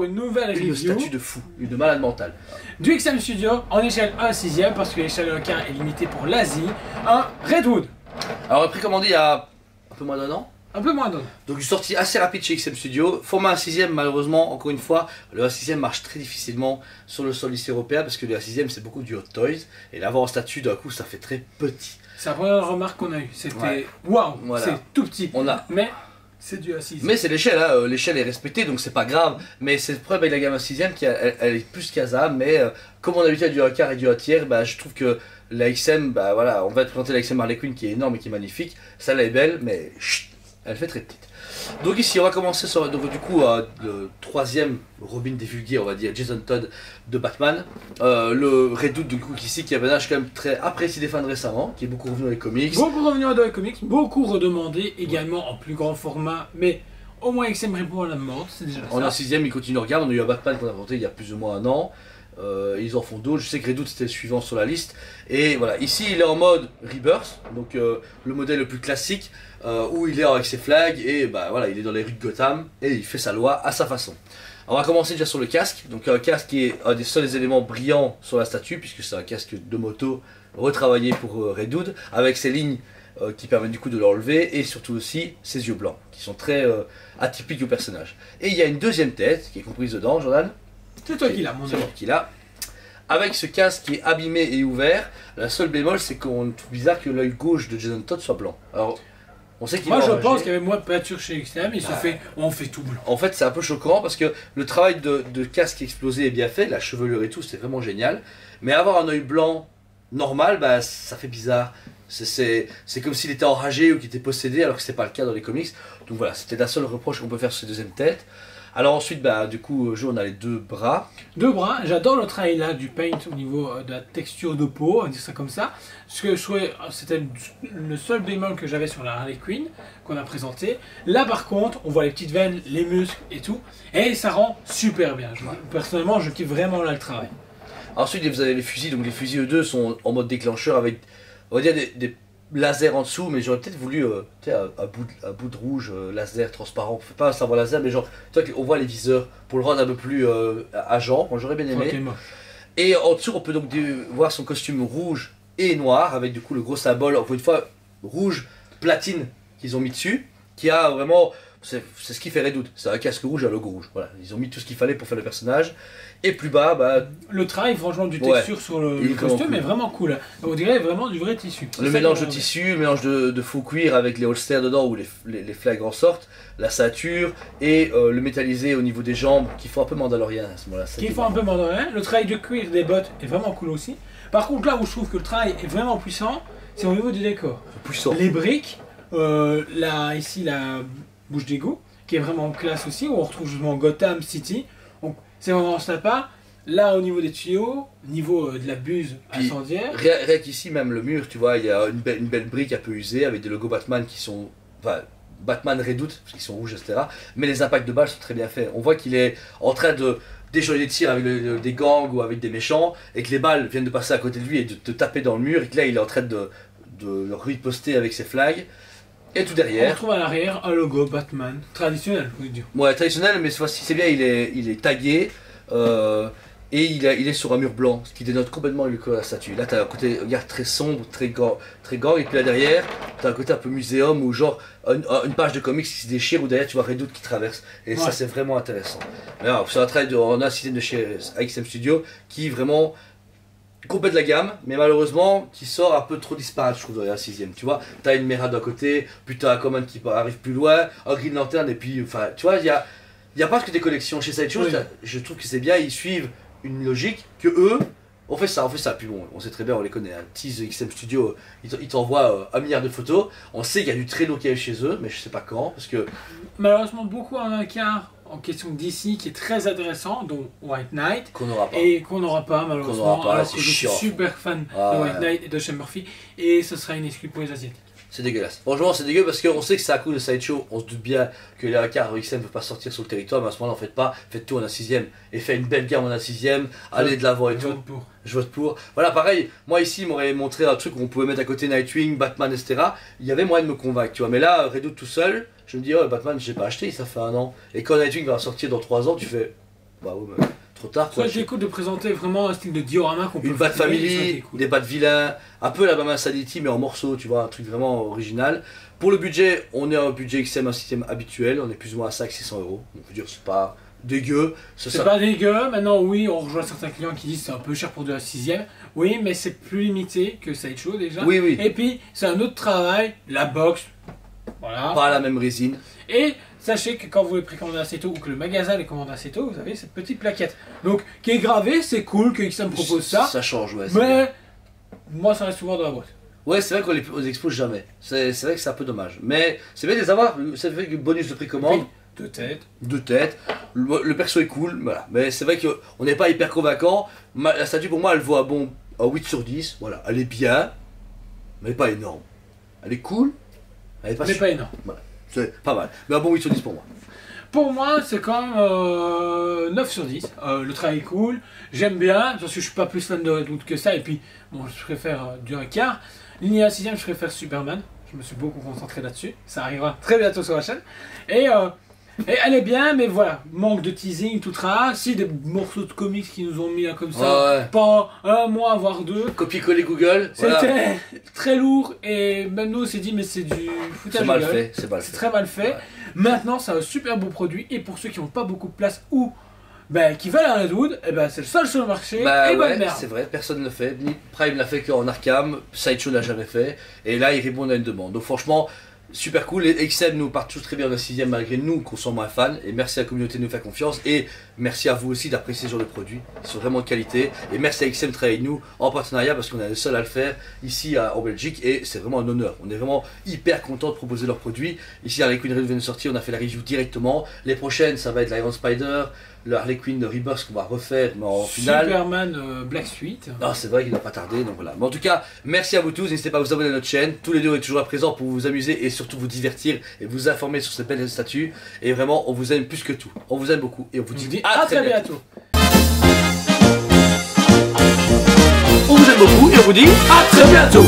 pour une nouvelle review. Une statue de fou, une malade mentale. Du XM Studio en échelle 1/6 parce que l'échelle de est limitée pour l'Asie. Un Redwood. Alors, on a précommandé il y a un peu moins d'un an. Un peu moins d'un. Donc, une sortie assez rapide chez XM Studio. Format 1/6, malheureusement, encore une fois, le 1/6 marche très difficilement sur le sol ici européen parce que le 1/6 c'est beaucoup du Hot Toys. Et l'avoir en statue, d'un coup, ça fait très petit. C'est la première remarque qu'on a eue. C'était waouh, Voilà. c'est tout petit. Mais c'est du 1/6. Mais c'est l'échelle, hein. L'échelle est respectée donc c'est pas grave. Mais c'est le problème avec la gamme 1/6 elle est plus qu'Asa. Mais comme on a l'habitude du 1/4 et du 1/3, bah, je trouve que la XM, bah voilà, on va te présenter la XM Harley Quinn qui est énorme et qui est magnifique. Celle-là est belle, mais chut, elle fait très petite. Donc ici on va commencer sur donc, du coup le troisième Robin divulgué, on va dire Jason Todd de Batman. Le Redwood du coup ici qui est un personnage quand même très apprécié des fans récemment, qui est beaucoup revenu dans les comics. Beaucoup revenu dans les comics, beaucoup redemandé également en plus grand format, mais au moins XM répond à la demande, c'est déjà ça. En 1/6 il continue de regarder, on a eu un Batman qu'on a inventé il y a plus ou moins un an. Ils en font d'autres, je sais que Redwood c'était le suivant sur la liste. Et voilà, ici il est en mode Rebirth, donc le modèle le plus classique, où il est avec ses flags et bah voilà, il est dans les rues de Gotham et il fait sa loi à sa façon. On va commencer déjà sur le casque, donc un casque qui est un des seuls éléments brillants sur la statue, puisque c'est un casque de moto retravaillé pour Redwood, avec ses lignes qui permettent du coup de l'enlever et surtout aussi ses yeux blancs, qui sont très atypiques au personnage. Et il y a une deuxième tête qui est comprise dedans, Jordan. C'est toi qui l'as, mon ami. C'est moi qui l'a. Avec ce casque qui est abîmé et ouvert, la seule bémol c'est qu'on trouve bizarre que l'œil gauche de Jason Todd soit blanc. Alors, on sait qu'il Moi est je enragé. pense qu'il y avait moins de peinture chez XM, on fait tout blanc. En fait c'est un peu choquant parce que le travail de casque explosé est bien fait, la chevelure et tout c'est vraiment génial. Mais avoir un œil blanc normal, bah, ça fait bizarre. C'est comme s'il était enragé ou qu'il était possédé alors que c'est pas le cas dans les comics. Donc voilà, c'était la seule reproche qu'on peut faire sur cette deuxième tête. Alors ensuite, bah, du coup, on a les deux bras. Deux bras, j'adore le travail là du paint au niveau de la texture de peau, on va dire ça comme ça. Parce que c'était le seul bémol que j'avais sur la Harley Quinn qu'on a présenté. Là par contre, on voit les petites veines, les muscles et tout. Et ça rend super bien. Personnellement, je kiffe vraiment là le travail. Ensuite, vous avez les fusils. Donc les fusils E2 sont en mode déclencheur avec, on va dire, des lasers en dessous. Mais j'aurais peut-être voulu un bout de rouge laser transparent. On fait pas un sabre laser, mais genre, tu vois, on voit les viseurs pour le rendre un peu plus agent. Moi, j'aurais bien aimé. Okay, et en dessous, on peut donc voir son costume rouge et noir avec du coup le gros symbole, encore une fois, rouge platine qu'ils ont mis dessus, qui a vraiment, c'est ce qui fait Redwood, c'est un casque rouge et un logo rouge. Voilà, ils ont mis tout ce qu'il fallait pour faire le personnage. Et plus bas, bah, le travail franchement du texture sur le costume est vraiment cool. On dirait vraiment du vrai tissu. Le mélange de tissu, le mélange de faux cuir avec les holsters dedans où les flags en sortent, la ceinture et le métallisé au niveau des jambes qui font un peu mandalorien à ce moment-là. Qui font un peu mandalorien. Le travail de cuir des bottes est vraiment cool aussi. Par contre, là où je trouve que le travail est vraiment puissant, c'est au niveau du décor. Puissant. Les briques, ici la bouche d'égout, qui est vraiment classe aussi, où on retrouve justement Gotham City. C'est vraiment sympa. Là, au niveau des tuyaux, au niveau de la buse incendiaire. Rien qu'ici, même le mur, tu vois, il y a une belle brique un peu usée avec des logos Batman qui sont. Enfin, Batman Redwood, parce qu'ils sont rouges, etc. Mais les impacts de balles sont très bien faits. On voit qu'il est en train de déjouer des tirs avec des gangs ou avec des méchants, et que les balles viennent de passer à côté de lui et de taper dans le mur, et que là, il est en train de le riposter avec ses flags. Et tout derrière. On retrouve à l'arrière un logo Batman traditionnel, je veux dire. Ouais, traditionnel, mais cette fois-ci c'est bien, il est tagué et il est sur un mur blanc, ce qui dénote complètement le la statue. Là, tu as un côté regarde, très sombre, très gang, et puis là derrière, tu as un côté un peu muséum ou genre une page de comics qui se déchire ou derrière tu vois Redwood qui traverse. Et ça, c'est vraiment intéressant. C'est un travail on a un système de chez XM Studio qui vraiment complète la gamme, mais malheureusement qui sort un peu trop disparate, je trouve, dans la 6ème. Tu vois, t'as une Mera d'un côté, puis t'as un Command qui arrive plus loin, un Green Lantern, et puis, enfin, tu vois, il y a pas que des collections. Chez Sideshow, je trouve que c'est bien, ils suivent une logique que eux, on fait ça. Puis bon, on sait très bien, on les connaît, hein. Tease XM Studio, ils t'envoient 1 milliard de photos. On sait qu'il y a du très lourd qui arrive chez eux, mais je sais pas quand, parce que. Malheureusement, beaucoup en un quart en question d'ici qui est très intéressant, dont White Knight. Qu'on n'aura pas. Et qu'on n'aura pas, malheureusement. Alors que je suis super fan de White Knight et de Sean Murphy, et ce sera une exclue pour les Asiatiques. C'est dégueulasse. Franchement, c'est dégueu parce qu'on sait que c'est à cause de Sideshow. On se doute bien que les AKR XM ne peuvent pas sortir sur le territoire, mais à ce moment-là, en faites pas. Faites tout en 6ème et faites une belle gamme en 6ème. Allez de l'avant et tout. Je vote pour. Voilà, pareil. Moi, ici, il m'aurait montré un truc où on pouvait mettre à côté Nightwing, Batman, etc. Il y avait moyen de me convaincre, tu vois. Mais là, Redwood tout seul, je me dis, oh, Batman, j'ai pas acheté, ça fait 1 an. Et quand Nightwing va sortir dans 3 ans, tu fais. bah ouais, mais trop tard Ça quoi. aurait été cool de présenter vraiment un style de diorama qu'on peut Une Bat filmer, ça aurait Family, été cool. des Bat Villains, un peu la Bama Sanity mais en morceaux, tu vois, un truc vraiment original. Pour le budget, on est à un budget XM, un système habituel, on est plus ou moins à 500-600 euros. On peut dire c'est pas dégueu. C'est pas dégueu, maintenant oui, on rejoint certains clients qui disent c'est un peu cher pour de la 6ème. Oui, mais c'est plus limité que Sideshow déjà. Oui, oui. Et puis, c'est un autre travail, la box. Voilà. Pas la même résine. Et sachez que quand vous les précommandez assez tôt ou que le magasin les commande assez tôt, vous avez cette petite plaquette. Donc, qui est gravée, c'est cool que XM propose ça. Ça change, ouais. c'est bien. Mais, moi, ça reste souvent dans la boîte. Ouais, c'est vrai qu'on les expose jamais. C'est vrai que c'est un peu dommage. Mais c'est bien de les avoir. Ça fait que bonus de précommande. Oui, deux têtes. Deux têtes. Le perso est cool, voilà. Mais c'est vrai qu'on n'est pas hyper convaincant. La statue pour moi elle vaut un 8 sur 10. Voilà, elle est bien, mais pas énorme. Elle est cool, elle est pas, Mais pas énorme. Voilà, c'est pas mal. Mais un bon 8 sur 10 pour moi. Pour moi, c'est quand même 9 sur 10. Le travail est cool, j'aime bien, parce que je suis pas plus fan de Redwood que ça, et puis, bon, je préfère du Ricard. Ligne 6ème, je préfère Superman. Je me suis beaucoup concentré là-dessus. Ça arrivera très bientôt sur la chaîne. Et elle est bien, mais voilà, manque de teasing, tout ça. Si des morceaux de comics qui nous ont mis là comme ça, Ouais. pas un mois, voire deux. Copier-coller Google, C'était voilà. très lourd, et même nous on s'est dit, mais c'est du foutage C'est de mal gueule. fait, c'est mal C'est fait. très mal fait. Ouais. Maintenant, c'est un super beau produit, et pour ceux qui n'ont pas beaucoup de place ou qui veulent un Redwood, c'est le seul sur le marché, Bah et bonne ouais, merde. c'est vrai, personne ne le fait. Ni Prime l'a fait qu'en Arkham, Sideshow l'a jamais fait. Et là, il répond à une demande. Donc franchement, super cool. Et XM nous part tous très bien de la 6ème malgré nous, qu'on soit moins fans. Et merci à la communauté de nous faire confiance. Et merci à vous aussi d'apprécier ce genre de produits. Ils sont vraiment de qualité. Et merci à XM de travailler avec nous en partenariat parce qu'on est les seuls à le faire ici en Belgique. Et c'est vraiment un honneur. On est vraiment hyper content de proposer leurs produits. Ici, Harley Quinn Red vient de sortir. On a fait la review directement. Les prochaines, ça va être l'Iron Spider, le Harley Quinn de Rebirth qu'on va refaire, mais en finale. Superman Black Suite. Ah, c'est vrai qu'il n'a pas tardé, donc voilà. Mais en tout cas, merci à vous tous. N'hésitez pas à vous abonner à notre chaîne. Tous les deux, on est toujours là présents pour vous amuser et surtout vous divertir et vous informer sur ces belles statues. Et vraiment, on vous aime plus que tout. On vous aime beaucoup et on vous On dit vous dit à à très très bientôt. bientôt. On vous aime beaucoup et on vous dit à très bientôt.